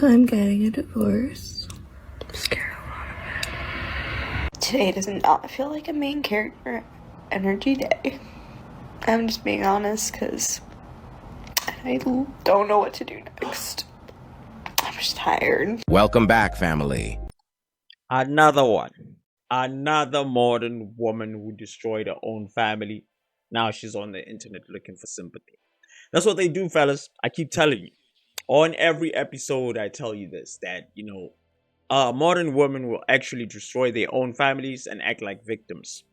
I'm getting a divorce. I'm scared a lot of it. Today does not feel like a main character energy day. I'm just being honest because I don't know what to do next. I'm just tired. Welcome back, family. Another one. Another modern woman who destroyed her own family. Now she's on the internet looking for sympathy. That's what they do, fellas. I keep telling you. On every episode, I tell you this, that, modern women will actually destroy their own families and act like victims.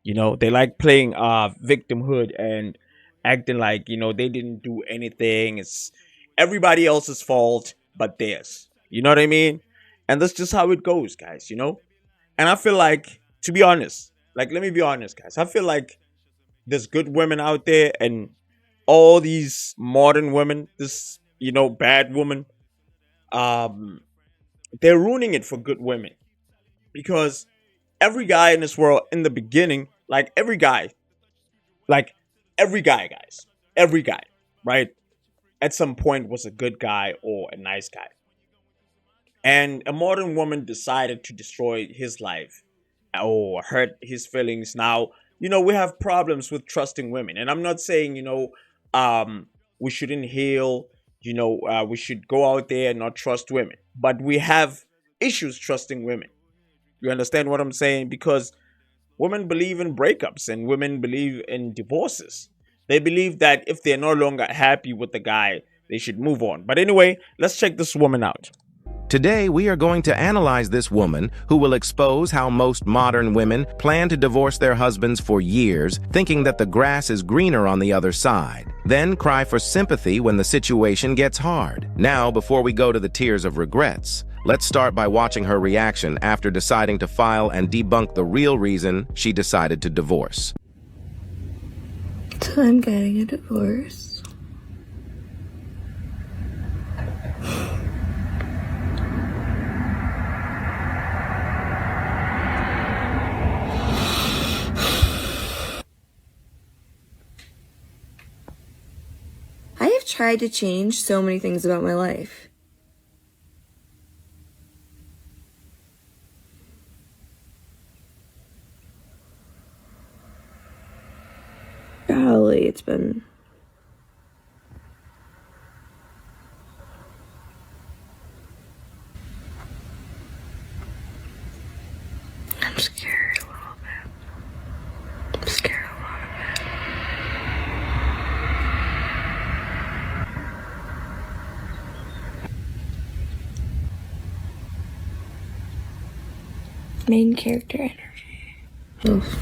They like playing victimhood and acting like, they didn't do anything. It's everybody else's fault but theirs. You know what I mean? And that's just how it goes, guys, And I feel like, to be honest, let me be honest, guys. I feel like there's good women out there, and all these modern women, this, bad woman, they're ruining it for good women. Because every guy in this world, in the beginning, every guy, guys, every guy, right, at some point was a good guy or a nice guy. And a modern woman decided to destroy his life or hurt his feelings. Now, we have problems with trusting women. And I'm not saying, we shouldn't heal, we should go out there and not trust women. But we have issues trusting women. You understand what I'm saying? Because women believe in breakups and women believe in divorces. They believe that if they're no longer happy with the guy, they should move on. But anyway, let's check this woman out. Today, we are going to analyze this woman who will expose how most modern women plan to divorce their husbands for years, thinking that the grass is greener on the other side, then cry for sympathy when the situation gets hard. Now, before we go to the tears of regrets, let's start by watching her reaction after deciding to file and debunk the real reason she decided to divorce. So I'm getting a divorce. I have tried to change so many things about my life. Golly, it's been... I'm scared a little bit. I'm scared a lot of it. Main character energy. Oof.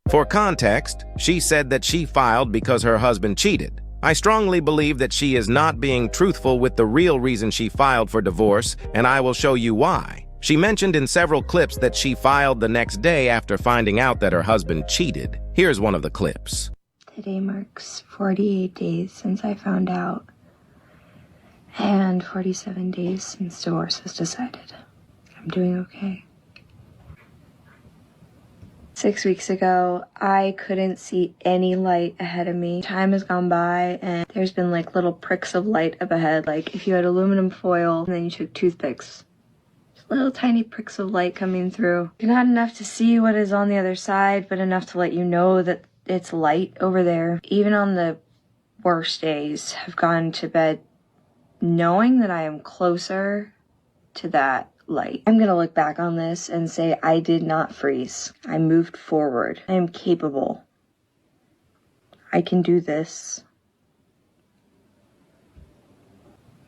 For context, she said that she filed because her husband cheated. I strongly believe that she is not being truthful with the real reason she filed for divorce, and I will show you why. She mentioned in several clips that she filed the next day after finding out that her husband cheated. Here's one of the clips. Today marks 48 days since I found out, and 47 days since divorce was decided. I'm doing okay. 6 weeks ago, I couldn't see any light ahead of me. Time has gone by and there's been little pricks of light up ahead. Like if you had aluminum foil and then you took toothpicks. Just little tiny pricks of light coming through. Not enough to see what is on the other side, but enough to let you know that it's light over there. Even on the worst days, I've gone to bed knowing that I am closer to that light. I'm gonna look back on this and say I did not freeze. I moved forward. I am capable. I can do this.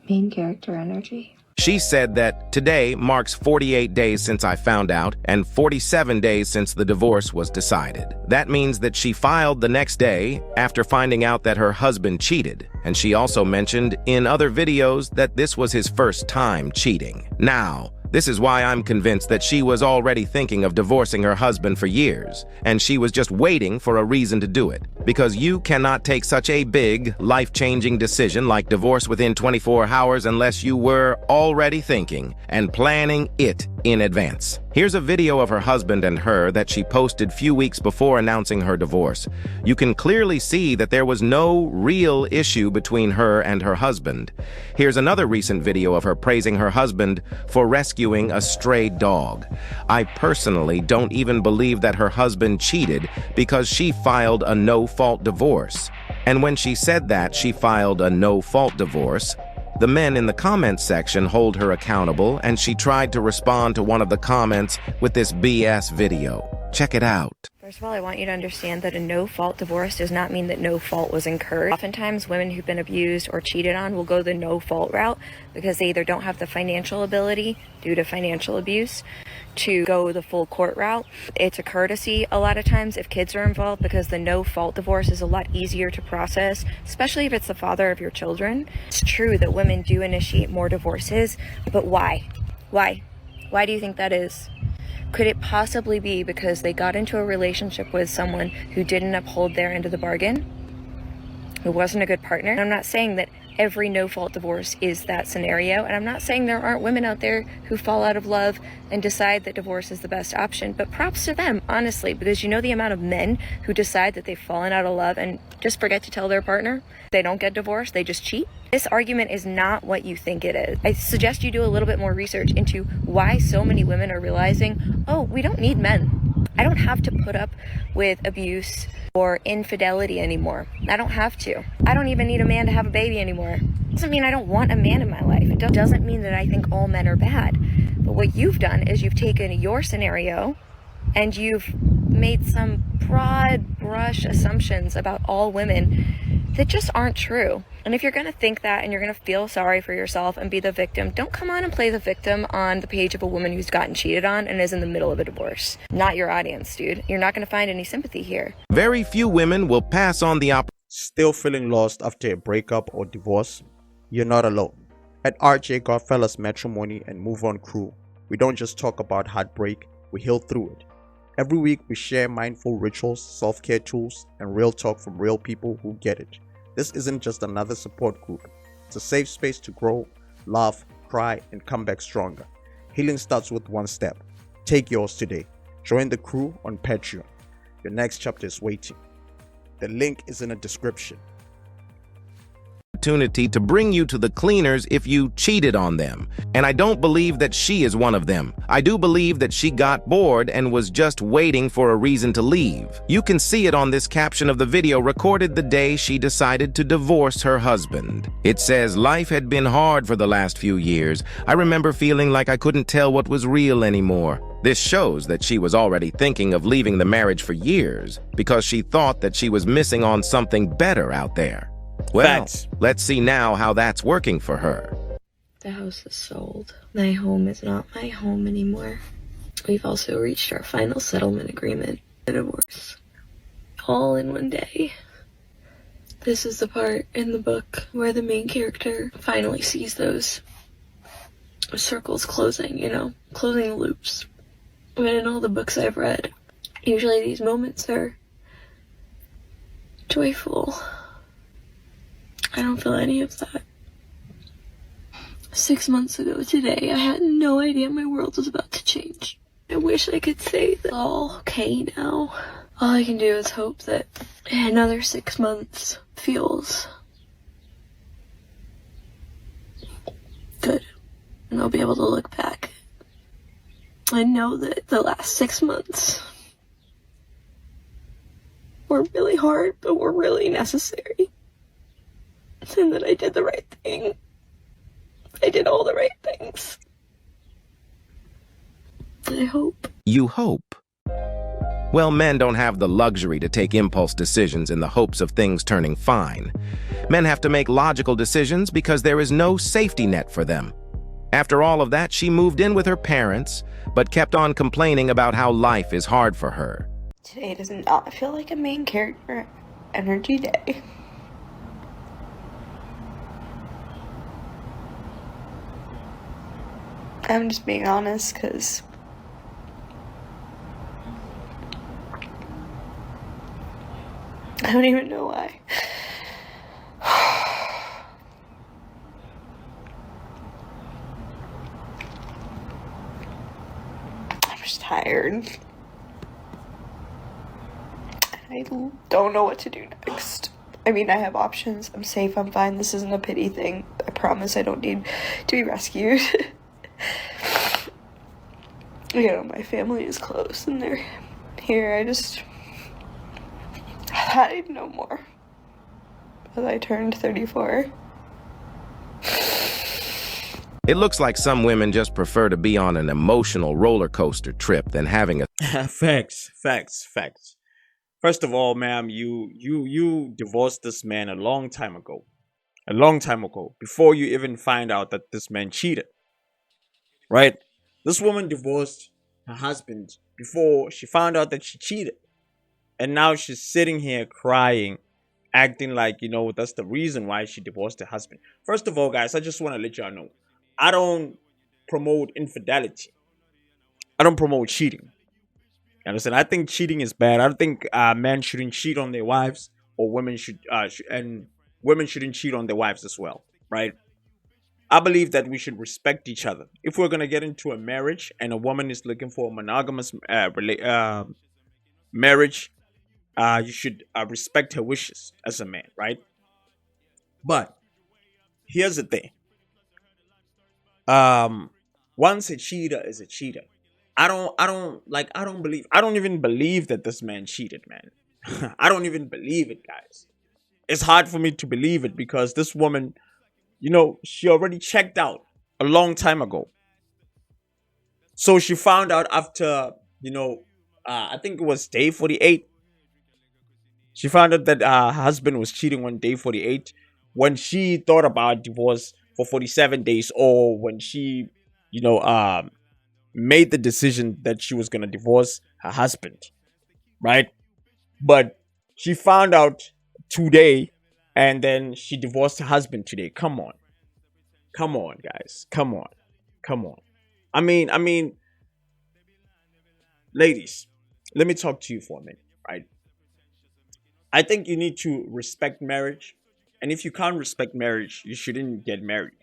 Main character energy. She said that today marks 48 days since I found out and 47 days since the divorce was decided. That means that she filed the next day after finding out that her husband cheated. And she also mentioned in other videos that this was his first time cheating. Now, This is why I'm convinced that she was already thinking of divorcing her husband for years, and she was just waiting for a reason to do it. Because you cannot take such a big, life-changing decision like divorce within 24 hours unless you were already thinking and planning it in advance. Here's a video of her husband and her that she posted few weeks before announcing her divorce. You can clearly see that there was no real issue between her and her husband. Here's another recent video of her praising her husband for rescuing a stray dog. I personally don't even believe that her husband cheated because she filed a no-fault divorce. And when she said that she filed a no-fault divorce, the men in the comments section hold her accountable, and she tried to respond to one of the comments with this BS video. Check it out. First of all, I want you to understand that a no-fault divorce does not mean that no fault was incurred. Oftentimes, women who've been abused or cheated on will go the no-fault route because they either don't have the financial ability due to financial abuse to go the full court route. It's a courtesy a lot of times if kids are involved because the no-fault divorce is a lot easier to process, especially if it's the father of your children. It's true that women do initiate more divorces, but why? Why? Why do you think that is? Could it possibly be because they got into a relationship with someone who didn't uphold their end of the bargain? Who wasn't a good partner? And I'm not saying that every no-fault divorce is that scenario, and I'm not saying there aren't women out there who fall out of love and decide that divorce is the best option, but props to them, honestly, because you know the amount of men who decide that they've fallen out of love and just forget to tell their partner they don't get divorced, they just cheat. This argument is not what you think it is. I suggest you do a little bit more research into why so many women are realizing, oh, we don't need men. I don't have to put up with abuse or infidelity anymore. I don't have to. I don't even need a man to have a baby anymore. It doesn't mean I don't want a man in my life. It doesn't mean that I think all men are bad. But what you've done is you've taken your scenario and you've made some broad brush assumptions about all women that just aren't true. And if you're going to think that and you're going to feel sorry for yourself and be the victim, don't come on and play the victim on the page of a woman who's gotten cheated on and is in the middle of a divorce. Not your audience, dude. You're not going to find any sympathy here. Very few women will pass on the Still feeling lost after a breakup or divorce? You're not alone. At RJ Godfellas Matrimony and Move On Crew, we don't just talk about heartbreak, we heal through it. Every week we share mindful rituals, self-care tools, and real talk from real people who get it. This isn't just another support group. It's a safe space to grow, laugh, cry, and come back stronger. Healing starts with one step. Take yours today. Join the crew on Patreon. Your next chapter is waiting. The link is in the description. opportunity to bring you to the cleaners if you cheated on them. And I don't believe that she is one of them. I do believe that she got bored and was just waiting for a reason to leave. You can see it on this caption of the video recorded the day she decided to divorce her husband. It says, "Life had been hard for the last few years. I remember feeling like I couldn't tell what was real anymore." This shows that she was already thinking of leaving the marriage for years because she thought that she was missing on something better out there. Well, Facts. let's see now how that's working for her. The house is sold. My home is not my home anymore. We've also reached our final settlement agreement, the divorce. All in one day. This is the part in the book where the main character finally sees those circles closing, closing the loops. But in all the books I've read, usually these moments are joyful. I don't feel any of that. 6 months ago today, I had no idea my world was about to change. I wish I could say that all okay now. All I can do is hope that another 6 months feels good. And I'll be able to look back and know that the last 6 months were really hard, but were really necessary. And that I did the right thing. I did all the right things. I hope. You hope? Well, men don't have the luxury to take impulse decisions in the hopes of things turning fine. Men have to make logical decisions because there is no safety net for them. After all of that, she moved in with her parents, but kept on complaining about how life is hard for her. Today does not feel like a main character energy day. I'm just being honest because I don't even know why. I'm just tired. I don't know what to do next. I mean, I have options. I'm safe. I'm fine. This isn't a pity thing. I promise I don't need to be rescued. You know, my family is close and they're here. I know more. As I turned 34. It looks like some women just prefer to be on an emotional roller coaster trip than having a Facts. First of all, ma'am, you divorced this man a long time ago. A long time ago, before you even find out that this man cheated. Right? This woman divorced her husband before she found out that she cheated. And now she's sitting here crying, acting like, that's the reason why she divorced her husband. First of all, guys, I just want to let y'all know, I don't promote infidelity. I don't promote cheating. You understand? I think cheating is bad. I don't think men shouldn't cheat on their wives, or women and women shouldn't cheat on their wives as well, right? I believe that we should respect each other. If we're gonna get into a marriage and a woman is looking for a monogamous marriage, you should respect her wishes as a man, right? But here's the thing: um, once a cheater is a cheater. I don't even believe that this man cheated, man. I don't even believe it, guys. It's hard for me to believe it because this woman, she already checked out a long time ago. So she found out after, I think it was day 48. She found out that her husband was cheating on day 48 when she thought about divorce for 47 days, or when she, you know, made the decision that she was going to divorce her husband, right? But she found out today, and then she divorced her husband today. Come on. Come on, guys. Come on. Come on. I mean, ladies, let me talk to you for a minute, right? I think you need to respect marriage. And if you can't respect marriage, you shouldn't get married.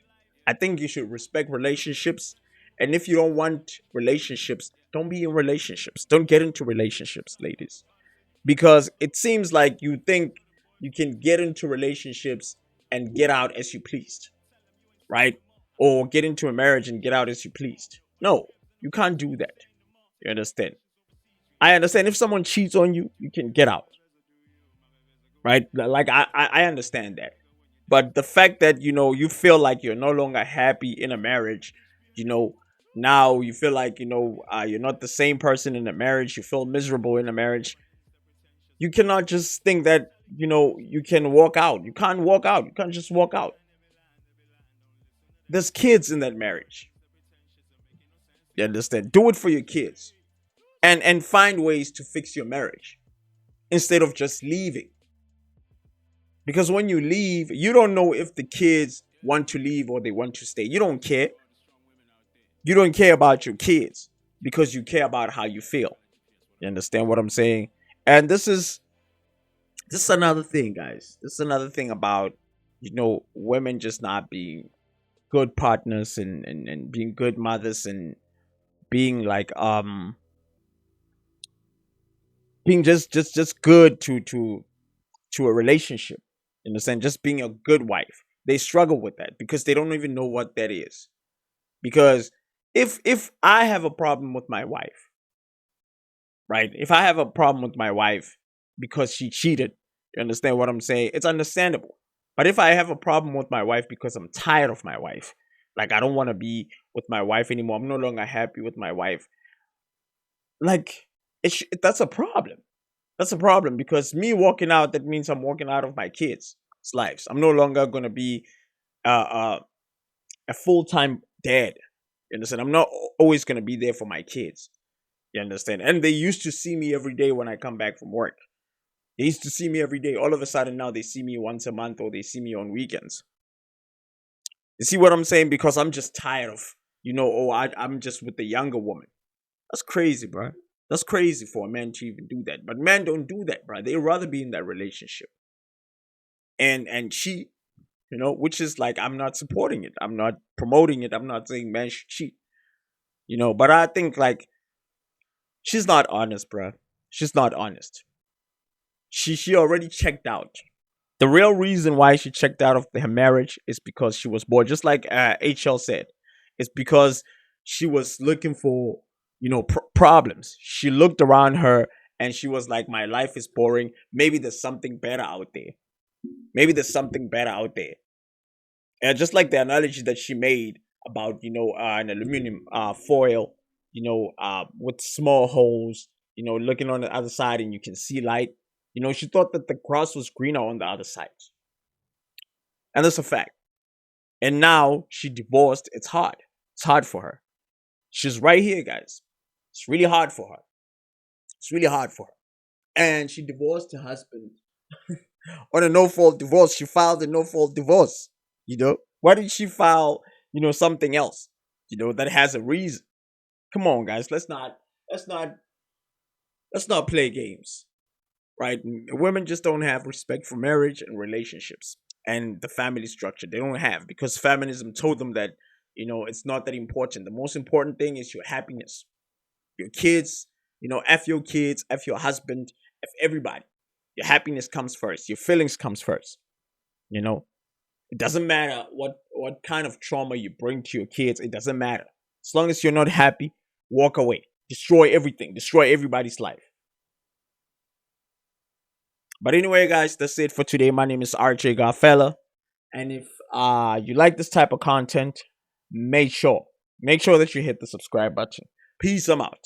I think you should respect relationships. And if you don't want relationships, don't be in relationships. Don't get into relationships, ladies. Because it seems like you think you can get into relationships and get out as you pleased, right? Or get into a marriage and get out as you pleased. No, you can't do that. You understand? I understand if someone cheats on you, you can get out, right? Like I understand that. But the fact that you feel like you're no longer happy in a marriage, you know, now you feel like you're not the same person in a marriage. You feel miserable in a marriage. You cannot just think that you can walk out. You can't walk out. You can't just walk out. There's kids in that marriage. You understand? Do it for your kids, and find ways to fix your marriage instead of just leaving. Because when you leave, you don't know if the kids want to leave or they want to stay. You don't care. You don't care about your kids because you care about how you feel. You understand what I'm saying? And this is another thing, guys. This is another thing about women just not being good partners, and being good mothers, and being like being just good to a relationship, in the sense, just being a good wife. They struggle with that because they don't even know what that is. Because if I have a problem with my wife, right? If I have a problem with my wife because she cheated, you understand what I'm saying? It's understandable. But if I have a problem with my wife because I'm tired of my wife, like I don't want to be with my wife anymore, I'm no longer happy with my wife, like that's a problem. That's a problem, because me walking out, that means I'm walking out of my kids' lives. I'm no longer going to be uh, a full-time dad. You understand? I'm not always going to be there for my kids. You understand? And they used to see me every day when I come back from work. They used to see me every day. All of a sudden now they see me once a month, or they see me on weekends. You see what I'm saying? Because I'm just tired of Oh, I'm just with the younger woman. That's crazy, bro. That's crazy for a man to even do that. But men don't do that, bro. They rather be in that relationship and cheat, which is like, I'm not supporting it. I'm not promoting it. I'm not saying men should cheat, But I think like she's not honest, bro. She's not honest. She already checked out. The real reason why she checked out of her marriage is because she was bored. Just like HL said, it's because she was looking for, problems. She looked around her and she was like, my life is boring. Maybe there's something better out there. Maybe there's something better out there. And just like the analogy that she made about, an aluminum foil, with small holes, looking on the other side and you can see light. She thought that the grass was greener on the other side. And that's a fact. And now she divorced. It's hard. It's hard for her. She's right here, guys. It's really hard for her. It's really hard for her. And she divorced her husband on a no-fault divorce. She filed a no-fault divorce. Why did she file, something else, that has a reason? Come on, guys. Let's not play games. Right? Women just don't have respect for marriage and relationships and the family structure. They don't have, because feminism told them that, it's not that important. The most important thing is your happiness. Your kids, F your kids, F your husband, F everybody. Your happiness comes first. Your feelings comes first. It doesn't matter what kind of trauma you bring to your kids. It doesn't matter. As long as you're not happy, walk away. Destroy everything. Destroy everybody's life. But anyway, guys, that's it for today. My name is RJ Garfella. And if you like this type of content, make sure that you hit the subscribe button. Peace, I'm out.